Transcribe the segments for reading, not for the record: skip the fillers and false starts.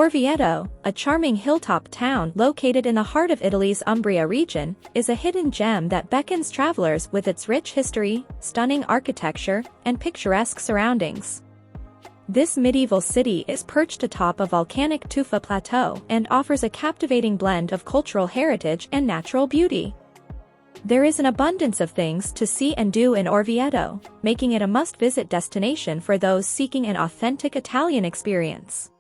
Orvieto, a charming hilltop town located in the heart of Italy's Umbria region, is a hidden gem that beckons travelers with its rich history, stunning architecture, and picturesque surroundings. This medieval city is perched atop a volcanic tuff plateau and offers a captivating blend of cultural heritage and natural beauty. There is an abundance of things to see and do in Orvieto, making it a must-visit destination for those seeking an authentic Italian experience.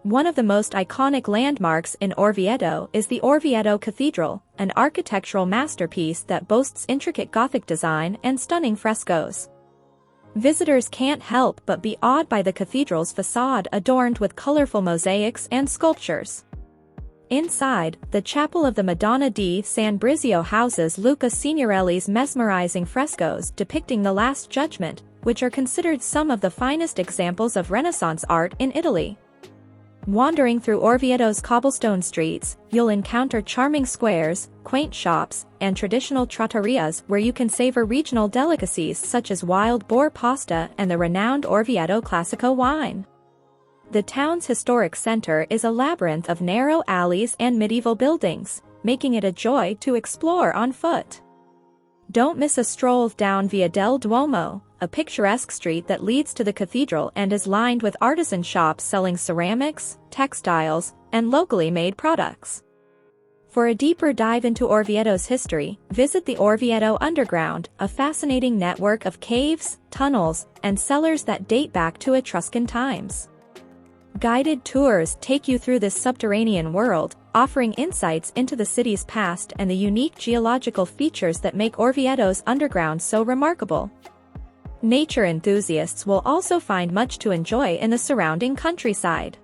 One of the most iconic landmarks in Orvieto is the Orvieto Cathedral, an architectural masterpiece that boasts intricate Gothic design and stunning frescoes. Visitors can't help but be awed by the cathedral's facade adorned with colorful mosaics and sculptures. Inside, the Chapel of the Madonna di San Brizio houses Luca Signorelli's mesmerizing frescoes depicting the Last Judgment, which are considered some of the finest examples of Renaissance art in Italy. Wandering through Orvieto's cobblestone streets, you'll encounter charming squares, quaint shops, and traditional trattorias where you can savor regional delicacies such as wild boar pasta and the renowned Orvieto Classico wine. The town's historic center is a labyrinth of narrow alleys and medieval buildings, making it a joy to explore on foot. Don't miss a stroll down Via del Duomo, a picturesque street that leads to the cathedral and is lined with artisan shops selling ceramics, textiles, and locally made products. For a deeper dive into Orvieto's history, visit the Orvieto Underground, a fascinating network of caves, tunnels, and cellars that date back to Etruscan times. Guided tours take you through this subterranean world, offering insights into the city's past and the unique geological features that make Orvieto's underground so remarkable. Nature enthusiasts will also find much to enjoy in the surrounding countryside.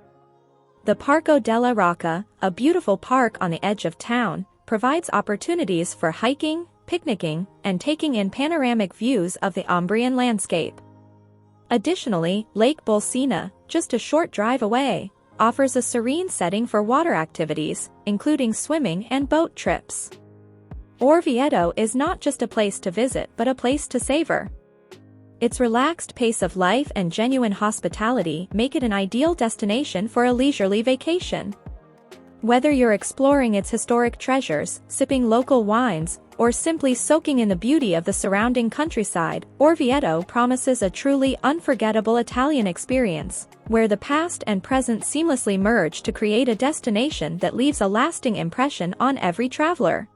The Parco della Rocca, a beautiful park on the edge of town, provides opportunities for hiking, picnicking, and taking in panoramic views of the Umbrian landscape. Additionally, Lake Bolsena, just a short drive away, offers a serene setting for water activities, including swimming and boat trips. Orvieto is not just a place to visit but a place to savor. Its relaxed pace of life and genuine hospitality make it an ideal destination for a leisurely vacation. Whether you're exploring its historic treasures, sipping local wines, or simply soaking in the beauty of the surrounding countryside, Orvieto promises a truly unforgettable Italian experience, where the past and present seamlessly merge to create a destination that leaves a lasting impression on every traveler.